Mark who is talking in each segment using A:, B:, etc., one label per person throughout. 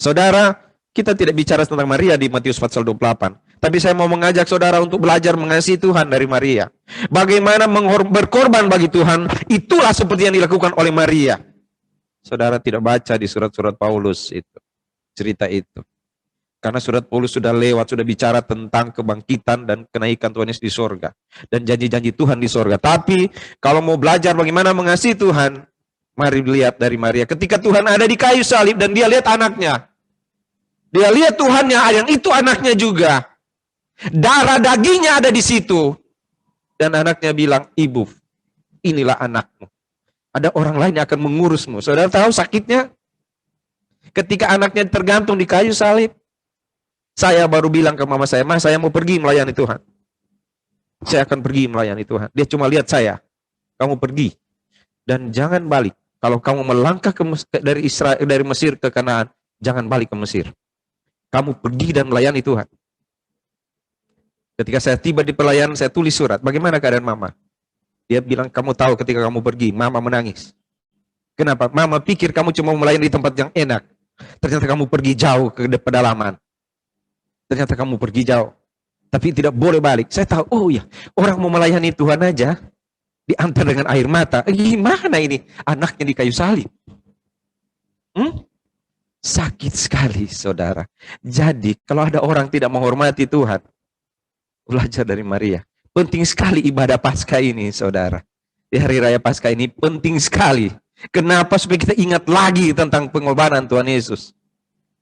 A: Saudara, kita tidak bicara tentang Maria di Matius pasal 28. Tapi saya mau mengajak saudara untuk belajar mengasihi Tuhan dari Maria. Bagaimana berkorban bagi Tuhan, itulah seperti yang dilakukan oleh Maria. Saudara tidak baca di surat-surat Paulus itu, cerita itu. Karena surat Paulus sudah lewat, sudah bicara tentang kebangkitan dan kenaikan Tuhan Yesus di sorga. Dan janji-janji Tuhan di sorga. Tapi kalau mau belajar bagaimana mengasihi Tuhan, mari lihat dari Maria. Ketika Tuhan ada di kayu salib dan dia lihat anaknya. Dia lihat Tuhannya, yang itu anaknya juga. Darah dagingnya ada di situ. Dan anaknya bilang, ibu, inilah anakmu. Ada orang lain yang akan mengurusmu. Saudara tahu sakitnya? Ketika anaknya tergantung di kayu salib. Saya baru bilang ke mama saya, "Ma, saya mau pergi melayani Tuhan. Saya akan pergi melayani Tuhan." Dia cuma lihat saya, "Kamu pergi. Dan jangan balik. Kalau kamu melangkah dari Mesir ke Kanaan, jangan balik ke Mesir. Kamu pergi dan melayani Tuhan." Ketika saya tiba di pelayanan, saya tulis surat. Bagaimana keadaan mama? Dia bilang, "Kamu tahu ketika kamu pergi, mama menangis." Kenapa? Mama pikir kamu cuma melayani di tempat yang enak. Ternyata kamu pergi jauh ke pedalaman. Ternyata kamu pergi jauh. Tapi tidak boleh balik. Saya tahu, oh ya, orang mau melayani Tuhan aja, diantar dengan air mata. Gimana ini? Anaknya di kayu salib. Sakit sekali, saudara. Jadi, kalau ada orang tidak menghormati Tuhan, belajar dari Maria. Penting sekali ibadah Paskah ini, saudara. Di hari raya Paskah ini penting sekali. Kenapa? Supaya kita ingat lagi tentang pengorbanan Tuhan Yesus.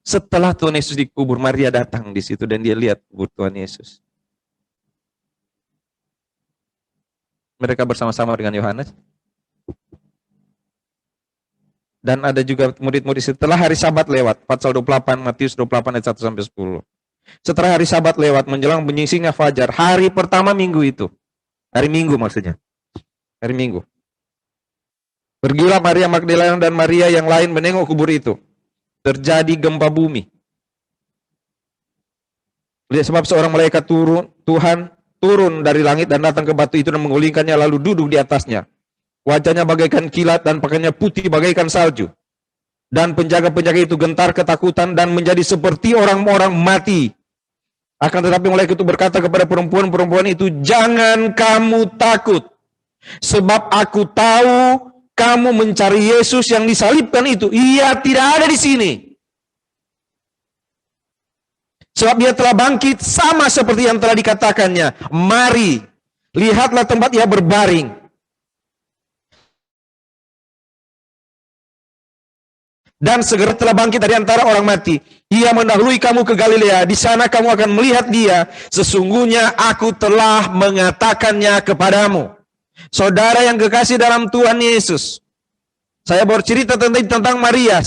A: Setelah Tuhan Yesus dikubur, Maria datang di situ dan dia lihat kubur Tuhan Yesus. Mereka bersama-sama dengan Yohanes. Dan ada juga murid-murid setelah hari Sabat lewat, pasal 28, Matius 28 ayat 1-10. Setelah hari Sabat lewat, menjelang menyingsingnya fajar, hari pertama minggu itu. Hari Minggu maksudnya. Hari Minggu. Pergilah Maria Magdalena dan Maria yang lain menengok kubur itu. Terjadi gempa bumi. Lihat, sebab seorang malaikat Tuhan turun dari langit dan datang ke batu itu dan menggulingkannya lalu duduk di atasnya. Wajahnya bagaikan kilat dan pakaiannya putih bagaikan salju. Dan penjaga-penjaga itu gentar ketakutan dan menjadi seperti orang-orang mati. Akan tetapi malaikat itu berkata kepada perempuan-perempuan itu, "Jangan kamu takut, sebab aku tahu kamu mencari Yesus yang disalibkan itu. Ia tidak ada di sini. Sebab dia telah bangkit sama seperti yang telah dikatakannya. Mari, lihatlah tempat ia berbaring. Dan segera telah bangkit dari antara orang mati. Ia mendahului kamu ke Galilea. Di sana kamu akan melihat dia. Sesungguhnya aku telah mengatakannya kepadamu." Saudara yang kekasih dalam Tuhan Yesus, saya bercerita tentang Maria.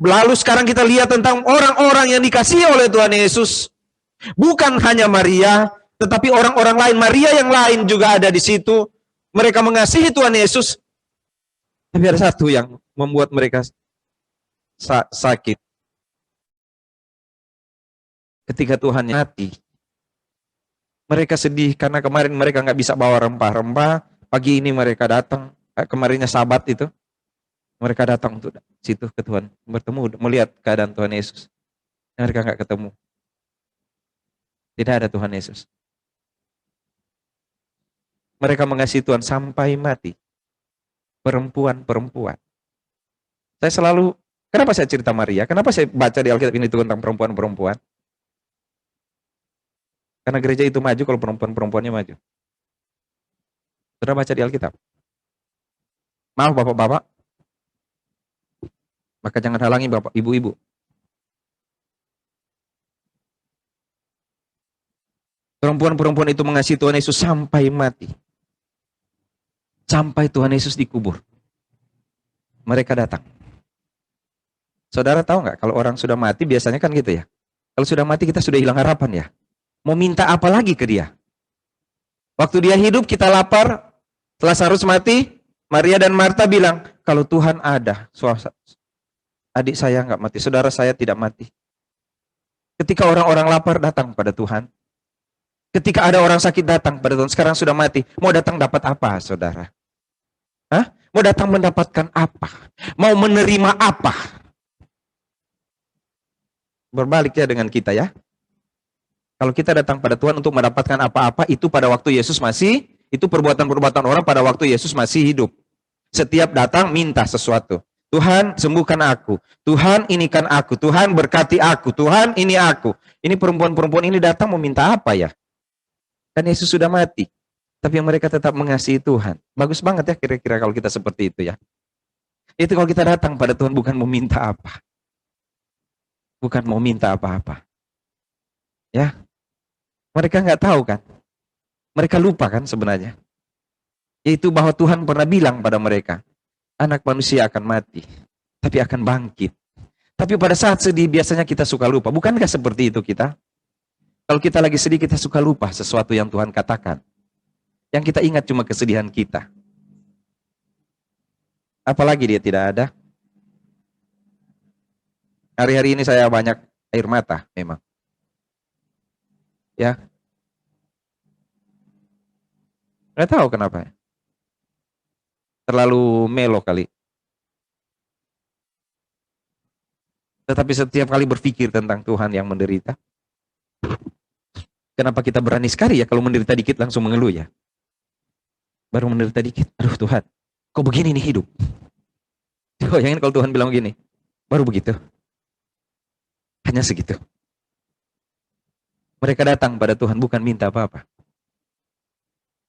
A: Lalu sekarang kita lihat tentang orang-orang yang dikasihi oleh Tuhan Yesus. Bukan hanya Maria, tetapi orang-orang lain. Maria yang lain juga ada di situ. Mereka mengasihi Tuhan Yesus. Tapi ada satu yang membuat mereka sakit. Ketika Tuhan mati, mereka sedih karena kemarin mereka nggak bisa bawa rempah-rempah. Pagi ini mereka datang, kemarinnya Sabat itu, mereka datang untuk situ ke Tuhan, bertemu, melihat keadaan Tuhan Yesus. Mereka nggak ketemu. Tidak ada Tuhan Yesus. Mereka mengasihi Tuhan sampai mati. Perempuan-perempuan. Saya selalu, kenapa saya cerita Maria? Kenapa saya baca di Alkitab ini tentang perempuan-perempuan? Karena gereja itu maju kalau perempuan-perempuannya maju. Sudah baca di Alkitab? Maaf bapak-bapak. Maka jangan halangi bapak, ibu-ibu. Perempuan-perempuan itu mengasihi Tuhan Yesus sampai mati. Sampai Tuhan Yesus dikubur. Mereka datang. Saudara tahu nggak, kalau orang sudah mati biasanya kan gitu ya. Kalau sudah mati kita sudah hilang harapan ya. Mau minta apa lagi ke dia? Waktu dia hidup kita lapar. Setelah Lazarus mati, Maria dan Marta bilang, kalau Tuhan ada, adik saya nggak mati, saudara saya tidak mati. Ketika orang-orang lapar datang pada Tuhan. Ketika ada orang sakit datang pada Tuhan, sekarang sudah mati. Mau datang dapat apa, saudara? Hah? Mau datang mendapatkan apa? Mau menerima apa? Berbalik ya dengan kita ya. Kalau kita datang pada Tuhan untuk mendapatkan apa-apa, itu pada waktu Yesus masih, itu perbuatan-perbuatan orang pada waktu Yesus masih hidup. Setiap datang minta sesuatu. Tuhan sembuhkan aku, Tuhan inikan aku, Tuhan berkati aku, Tuhan ini aku. Ini perempuan-perempuan ini datang meminta apa ya? Kan Yesus sudah mati. Tapi mereka tetap mengasihi Tuhan. Bagus banget ya kira-kira kalau kita seperti itu ya. Itu kalau kita datang pada Tuhan bukan meminta apa. Bukan mau minta apa-apa. Ya. Mereka nggak tahu kan. Mereka lupa kan sebenarnya. Yaitu bahwa Tuhan pernah bilang pada mereka, anak manusia akan mati, tapi akan bangkit. Tapi pada saat sedih biasanya kita suka lupa. Bukankah seperti itu kita? Kalau kita lagi sedih kita suka lupa sesuatu yang Tuhan katakan. Yang kita ingat cuma kesedihan kita. Apalagi dia tidak ada. Hari-hari ini saya banyak air mata memang. Ya. Nggak tahu kenapa. Terlalu melo kali. Tetapi setiap kali berpikir tentang Tuhan yang menderita. Kenapa kita berani sekali ya kalau menderita dikit langsung mengeluh ya. Baru menderita dikit. Aduh Tuhan, kok begini nih hidup? Bayangin kalau Tuhan bilang begini. Baru begitu. Hanya segitu. Mereka datang pada Tuhan bukan minta apa-apa.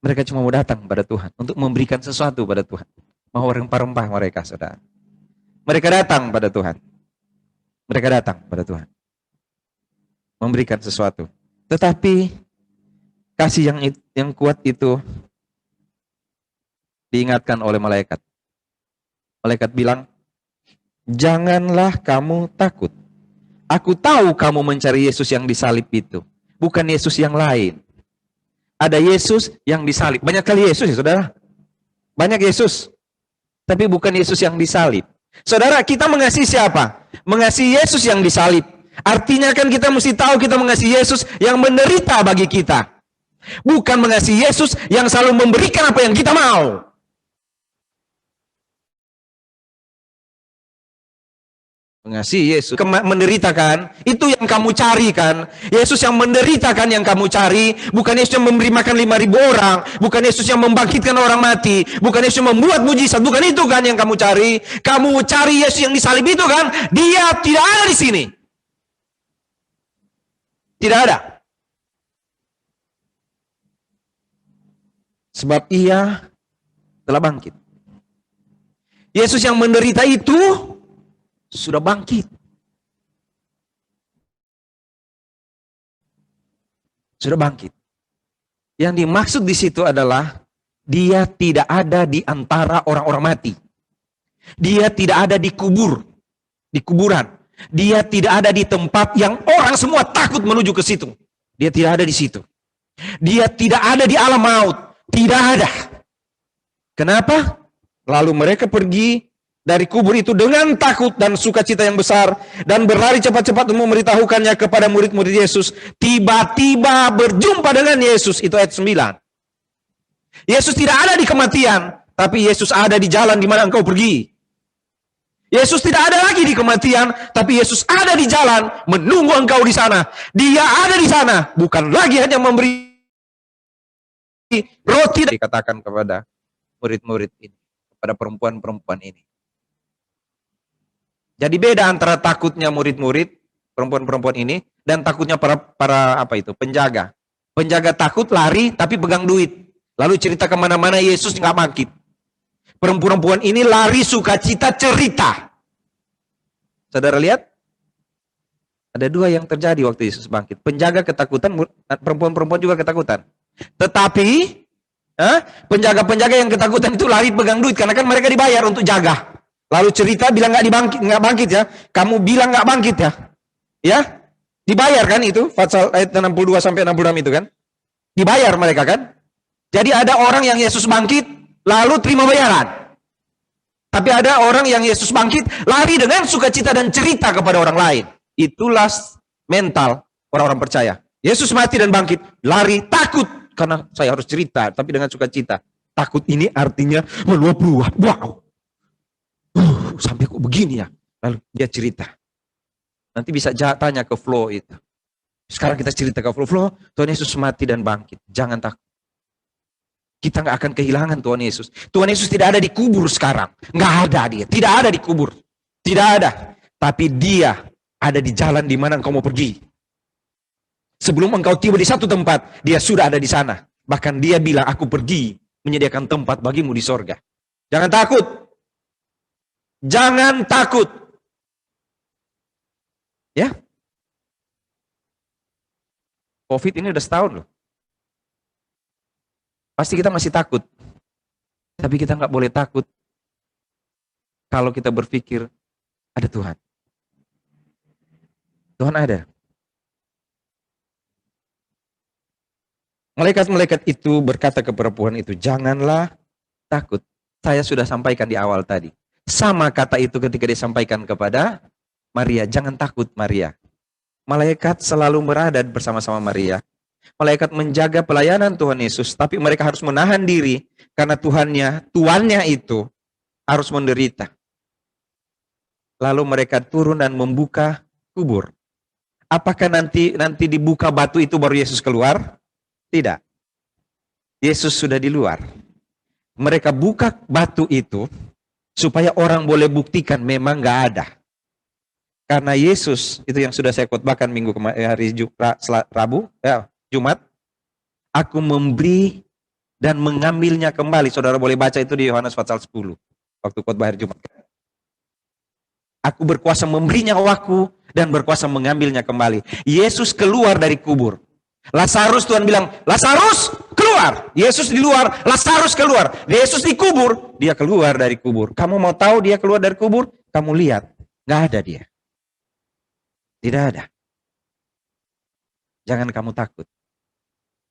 A: Mereka cuma mau datang pada Tuhan untuk memberikan sesuatu pada Tuhan. Mau rempah-rempah mereka, saudara. Mereka datang pada Tuhan. Mereka datang pada Tuhan. Memberikan sesuatu. Tetapi kasih yang kuat itu diingatkan oleh malaikat. Malaikat bilang, janganlah kamu takut. Aku tahu kamu mencari Yesus yang disalib itu. Bukan Yesus yang lain. Ada Yesus yang disalib. Banyak kali Yesus ya saudara. Banyak Yesus. Tapi bukan Yesus yang disalib. Saudara, kita mengasihi siapa? Mengasihi Yesus yang disalib. Artinya kan kita mesti tahu kita mengasihi Yesus yang menderita bagi kita. Bukan mengasihi Yesus yang selalu memberikan apa yang kita mau. Mengasihi Yesus, menderita kan? Itu yang kamu cari kan? Yesus yang menderita kan yang kamu cari? Bukan Yesus yang memberi makan 5.000 orang, bukan Yesus yang membangkitkan orang mati, bukan Yesus yang membuat mujizat, bukan itu kan yang kamu cari? Kamu cari Yesus yang disalib itu kan? Dia tidak ada di sini. Tidak ada. Sebab ia telah bangkit. Yesus yang menderita itu sudah bangkit. Sudah bangkit. Yang dimaksud di situ adalah dia tidak ada di antara orang-orang mati. Dia tidak ada di kuburan. Dia tidak ada di tempat yang orang semua takut menuju ke situ. Dia tidak ada di situ. Dia tidak ada di alam maut. Tidak ada. Kenapa? Lalu mereka pergi dari kubur itu dengan takut dan sukacita yang besar dan berlari cepat-cepat untuk memberitahukannya kepada murid-murid Yesus. Tiba-tiba berjumpa dengan Yesus. Itu ayat 9. Yesus tidak ada di kematian, tapi Yesus ada di jalan di mana engkau pergi. Yesus tidak ada lagi di kematian, tapi Yesus ada di jalan menunggu engkau di sana. Dia ada di sana, bukan lagi hanya memberi roti. Dikatakan kepada murid-murid ini, kepada perempuan-perempuan ini. Jadi beda antara takutnya murid-murid, perempuan-perempuan ini, dan takutnya para penjaga. Penjaga takut, lari, tapi pegang duit. Lalu cerita kemana-mana, Yesus nggak bangkit. Perempuan-perempuan ini lari, sukacita, cerita. Saudara lihat? Ada dua yang terjadi waktu Yesus bangkit. Penjaga ketakutan, perempuan-perempuan juga ketakutan. Tetapi, penjaga-penjaga yang ketakutan itu lari pegang duit, karena kan mereka dibayar untuk jaga. Lalu cerita bilang nggak bangkit ya. Kamu bilang nggak bangkit ya. Ya, dibayar kan itu. Fatsal ayat 62 sampai 66 itu kan. Dibayar mereka kan. Jadi ada orang yang Yesus bangkit lalu terima bayaran. Tapi ada orang yang Yesus bangkit lari dengan sukacita dan cerita kepada orang lain. Itulah mental orang-orang percaya. Yesus mati dan bangkit, lari takut karena saya harus cerita tapi dengan sukacita. Takut ini artinya meluap-luap. Wow. Sampai kok begini ya. Lalu dia cerita. Nanti bisa tanya ke Flo itu. Sekarang kita cerita ke Flo. Flo, Tuhan Yesus mati dan bangkit. Jangan takut. Kita nggak akan kehilangan Tuhan Yesus. Tuhan Yesus tidak ada di kubur sekarang. Nggak ada dia. Tidak ada di kubur. Tidak ada. Tapi dia ada di jalan di mana engkau mau pergi. Sebelum engkau tiba di satu tempat, dia sudah ada di sana. Bahkan dia bilang, aku pergi menyediakan tempat bagimu di sorga. Jangan takut. Jangan takut. Ya. COVID ini udah setahun loh. Pasti kita masih takut. Tapi kita nggak boleh takut kalau kita berpikir ada Tuhan. Tuhan ada. Malaikat-malaikat itu berkata ke perempuan itu, janganlah takut. Saya sudah sampaikan di awal tadi. Sama kata itu ketika disampaikan kepada Maria, jangan takut Maria. Malaikat selalu berada bersama-sama Maria. Malaikat menjaga pelayanan Tuhan Yesus, tapi mereka harus menahan diri karena tuannya itu harus menderita. Lalu mereka turun dan membuka kubur. Apakah nanti dibuka batu itu baru Yesus keluar? Tidak. Yesus sudah di luar. Mereka buka batu itu supaya orang boleh buktikan memang nggak ada. Karena Yesus, itu yang sudah saya khotbahkan minggu hari Rabu, Jumat, aku memberi dan mengambilnya kembali. Saudara boleh baca itu di Yohanes pasal 10, waktu khotbah hari Jumat. Aku berkuasa memberinya nyawaku dan berkuasa mengambilnya kembali. Yesus keluar dari kubur. Lazarus, Tuhan bilang, Lazarus keluar. Yesus di luar, Lazarus keluar. Yesus di kubur, dia keluar dari kubur. Kamu mau tahu dia keluar dari kubur? Kamu lihat, nggak ada dia. Tidak ada. Jangan kamu takut.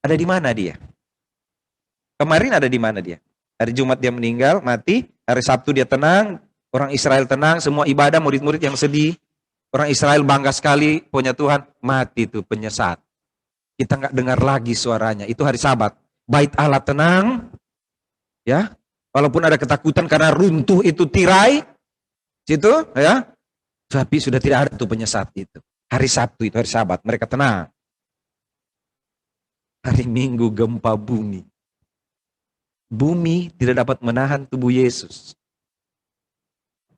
A: Ada di mana dia? Kemarin ada di mana dia? Hari Jumat dia meninggal, mati. Hari Sabtu dia tenang. Orang Israel tenang, semua ibadah, murid-murid yang sedih. Orang Israel bangga sekali punya Tuhan. Mati itu penyesat. Kita nggak dengar lagi suaranya. Itu hari Sabat. Bait Allah tenang. Ya. Walaupun ada ketakutan karena runtuh itu tirai. Situ, ya. Tapi sudah tidak ada tuh penyesat itu. Hari Sabtu itu, hari Sabat. Mereka tenang. Hari Minggu gempa bumi. Bumi tidak dapat menahan tubuh Yesus.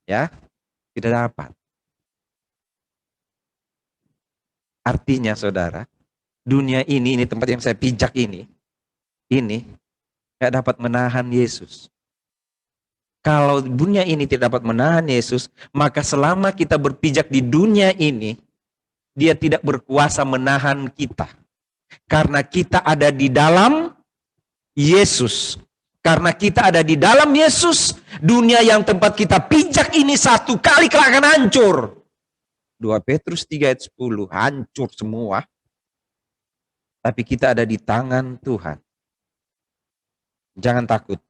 A: Ya, tidak dapat. Artinya saudara, dunia ini tempat yang saya pijak ini tidak dapat menahan Yesus. Kalau dunia ini tidak dapat menahan Yesus, maka selama kita berpijak di dunia ini, dia tidak berkuasa menahan kita. Karena kita ada di dalam Yesus. Karena kita ada di dalam Yesus, dunia yang tempat kita pijak ini satu kali akan hancur. 2 Petrus 3 ayat 10, hancur semua. Tapi kita ada di tangan Tuhan. Jangan takut.